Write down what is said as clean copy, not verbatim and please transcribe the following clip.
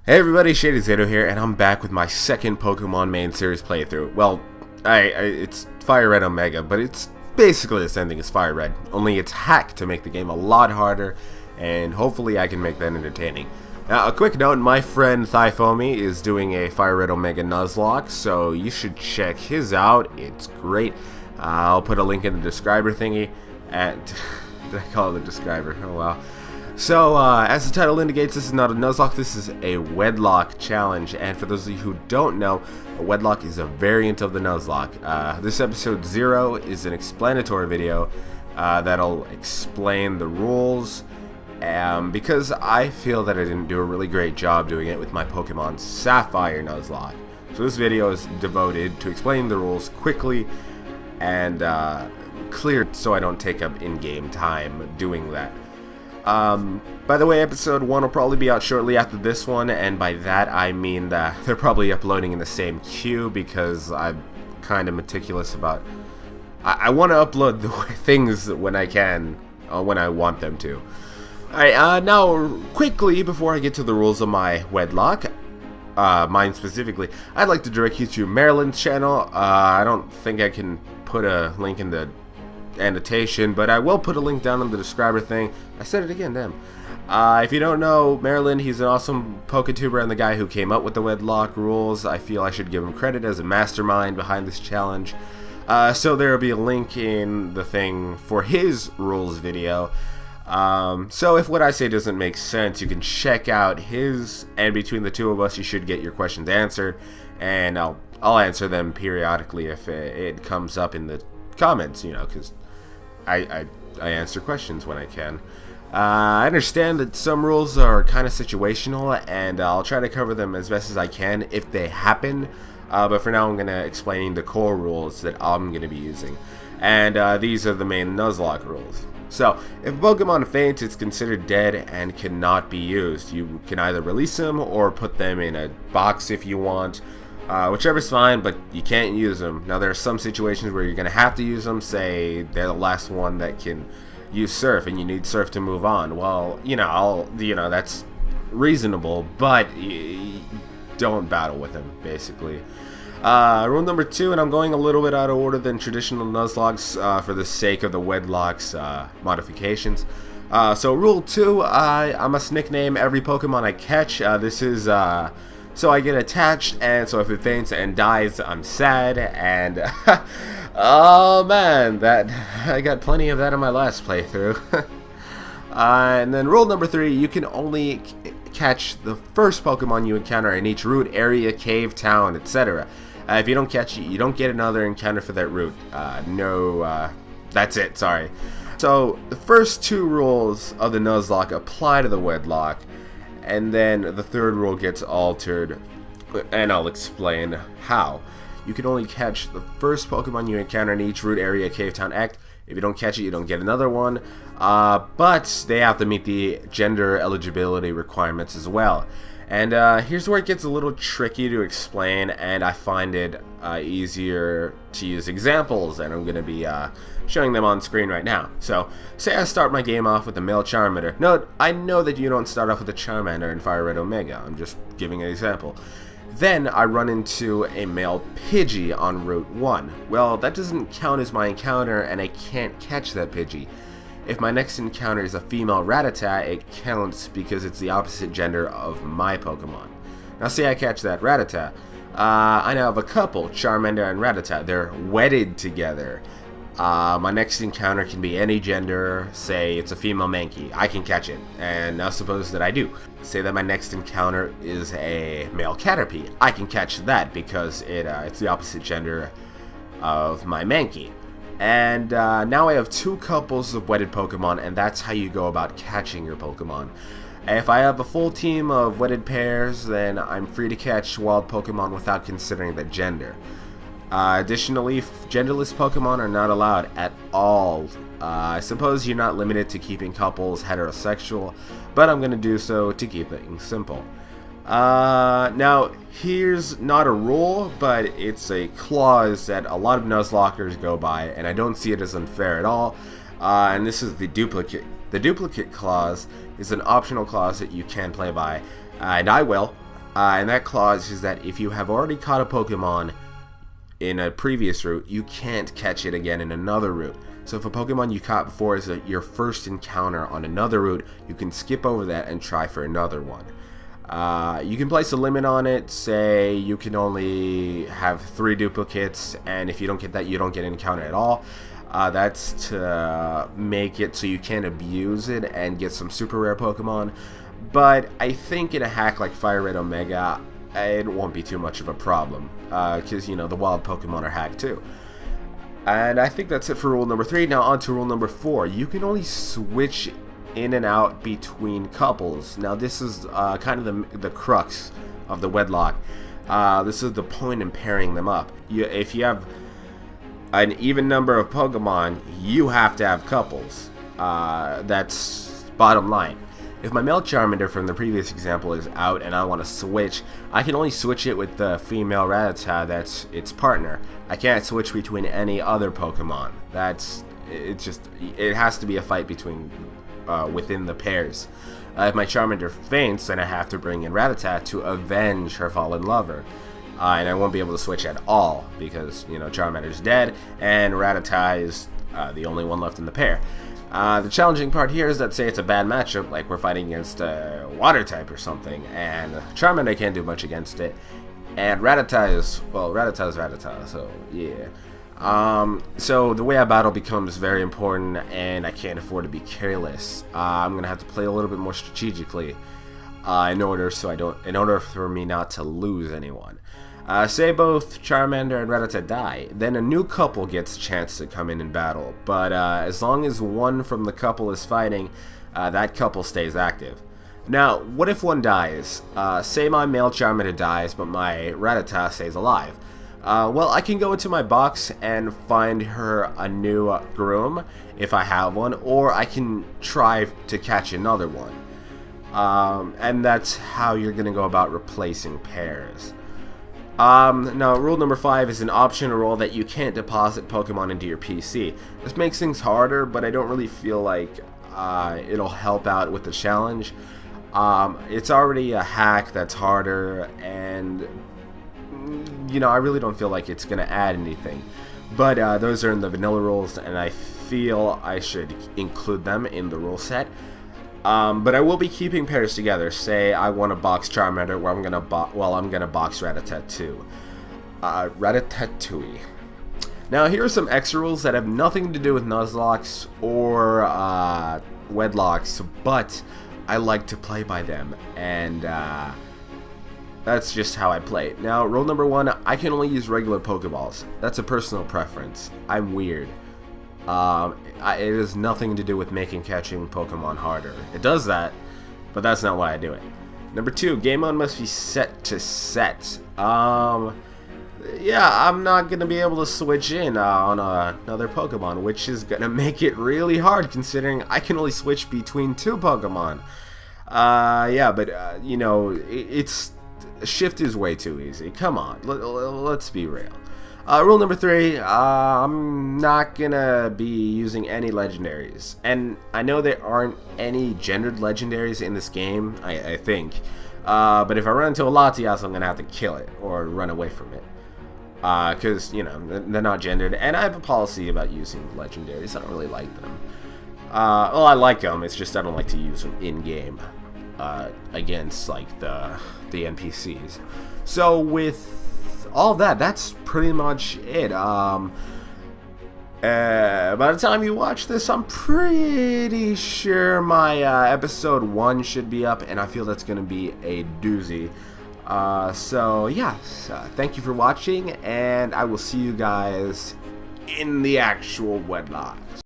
Hey everybody, ShadyZado here, and I'm back with my second Pokemon main series playthrough. Well, it's FireRed Omega, but it's basically the same thing as FireRed, only it's hacked to make the game a lot harder, and hopefully I can make that entertaining. Now, a quick note, my friend Foamy is doing a FireRed Omega Nuzlocke, so you should check his out. It's great. I'll put a link in the describer thingy, and did I call it the describer? Oh wow. So, as the title indicates, this is not a Nuzlocke, this is a Wedlocke challenge, and for those of you who don't know, a Wedlocke is a variant of the Nuzlocke. This episode 0 is an explanatory video that'll explain the rules, because I feel that I didn't do a really great job doing it with my Pokemon Sapphire Nuzlocke. So this video is devoted to explaining the rules quickly and clear so I don't take up in-game time doing that. By the way, episode 1 will probably be out shortly after this one, and by that I mean that they're probably uploading in the same queue because I'm kind of meticulous about... I want to upload the things when I can, when I want them to. Alright, now, quickly, before I get to the rules of my Wedlocke, mine specifically, I'd like to direct you to Marriland's channel. I don't think I can put a link in the annotation, but I will put a link down in the describer thing. I said it again, damn. If you don't know Marriland, he's an awesome PokeTuber and the guy who came up with the Wedlocke rules. I feel I should give him credit as a mastermind behind this challenge. So there will be a link in the thing for his rules video. So if what I say doesn't make sense, you can check out his, and between the two of us you should get your questions answered, and I'll answer them periodically if it comes up in the comments, you know, because I answer questions when I can. I understand that some rules are kind of situational, and I'll try to cover them as best as I can if they happen, but for now I'm going to explain the core rules that I'm going to be using, and these are the main Nuzlocke rules. So, if a Pokemon faints, it's considered dead and cannot be used. You can either release them or put them in a box if you want. Whichever's fine, but you can't use them. Now, there are some situations where you're going to have to use them. Say they're the last one that can use Surf, and you need Surf to move on. Well, you know, that's reasonable, but don't battle with them, basically. Rule number 2, and I'm going a little bit out of order than traditional Nuzlocks for the sake of the Wedlocke's modifications. So, Rule 2, I must nickname every Pokemon I catch. This is... So I get attached, and so if it faints and dies, I'm sad, and oh man, that I got plenty of that in my last playthrough. And then rule number 3, you can only catch the first Pokemon you encounter in each route, area, cave, town, etc. If you don't catch it, you don't get another encounter for that route. That's it, sorry. So the first 2 rules of the Nuzlocke apply to the Wedlocke, and then the third rule gets altered, and I'll explain how. You can only catch the first Pokemon you encounter in each route, area, cave, town, act. If you don't catch it, you don't get another one, but they have to meet the gender eligibility requirements as well. And here's where it gets a little tricky to explain, and I find it easier to use examples, and I'm going to be showing them on screen right now. So, say I start my game off with a male Charmander. Note, I know that you don't start off with a Charmander in FireRed Omega. I'm just giving an example. Then I run into a male Pidgey on Route 1. Well, that doesn't count as my encounter, and I can't catch that Pidgey. If my next encounter is a female Rattata, it counts because it's the opposite gender of my Pokemon. Now say I catch that Rattata. I now have a couple, Charmander and Rattata. They're wedded together. My next encounter can be any gender. Say it's a female Mankey. I can catch it. And now suppose that I do. Say that my next encounter is a male Caterpie. I can catch that because it's the opposite gender of my Mankey. And now I have 2 couples of wedded Pokemon, and that's how you go about catching your Pokemon. If I have a full team of wedded pairs, then I'm free to catch wild Pokemon without considering the gender. Additionally, genderless Pokemon are not allowed at all. I suppose you're not limited to keeping couples heterosexual, but I'm going to do so to keep things simple. Now, here's not a rule, but it's a clause that a lot of Nuzlockers go by, and I don't see it as unfair at all, and this is the duplicate. The duplicate clause is an optional clause that you can play by, and I will. And that clause is that if you have already caught a Pokemon in a previous route, you can't catch it again in another route. So if a Pokemon you caught before is your first encounter on another route, you can skip over that and try for another one. You can place a limit on it. Say you can only have 3 duplicates, and if you don't get that, you don't get an encounter at all. That's to make it so you can't abuse it and get some super rare Pokemon. But I think in a hack like FireRed Omega, it won't be too much of a problem, because you know the wild Pokemon are hacked too. And I think that's it for rule number 3. Now on to rule number 4. You can only switch in and out between couples. Now this is kind of the crux of the Wedlocke. This is the point in pairing them up. If you have an even number of Pokemon, you have to have couples. That's bottom line. If my male Charmander from the previous example is out and I want to switch, I can only switch it with the female Rattata that's its partner. I can't switch between any other Pokemon. It has to be a fight between within the pairs. If my Charmander faints, then I have to bring in Rattata to avenge her fallen lover. And I won't be able to switch at all because, you know, Charmander's dead and Rattata is the only one left in the pair. The challenging part here is that, say it's a bad matchup, like we're fighting against a water type or something, and Charmander can't do much against it, and Rattata is Rattata, so yeah. So the way I battle becomes very important, and I can't afford to be careless. I'm gonna have to play a little bit more strategically in order for me not to lose anyone. Say both Charmander and Rattata die, then a new couple gets a chance to come in and battle, but as long as one from the couple is fighting, that couple stays active. Now, what if one dies? Say my male Charmander dies, but my Rattata stays alive. Well, I can go into my box and find her a new groom, if I have one, or I can try to catch another one. And that's how you're going to go about replacing pairs. Now, rule number 5 is an optional rule that you can't deposit Pokemon into your PC. This makes things harder, but I don't really feel like it'll help out with the challenge. It's already a hack that's harder, and you know, I really don't feel like it's going to add anything. But those are in the vanilla rules, and I feel I should include them in the rule set. But I will be keeping pairs together. Say I want to box Charmander, where I'm gonna box Rattata Ratatouille. Now here are some extra rules that have nothing to do with Nuzlocks or Wedlocks, but I like to play by them, and that's just how I play. Now rule number 1: I can only use regular Pokeballs. That's a personal preference. I'm weird. It has nothing to do with making catching Pokemon harder. It does that, but that's not why I do it. Number 2, game mode must be set to set. Yeah, I'm not going to be able to switch in on another Pokemon, which is going to make it really hard considering I can only switch between 2 Pokemon. Yeah, but, you know, shift is way too easy. Come on, let's be real. Rule number 3, I'm not gonna be using any legendaries. And I know there aren't any gendered legendaries in this game, I think. But if I run into a Latias, I'm gonna have to kill it or run away from it. Because, you know, they're not gendered. And I have a policy about using legendaries. I don't really like them. Well, I like them, it's just I don't like to use them in-game against, like, the NPCs. So, with all that, that's pretty much it. By the time you watch this, I'm pretty sure my episode 1 should be up, and I feel that's gonna be a doozy. So yeah, thank you for watching, and I will see you guys in the actual Wedlocke.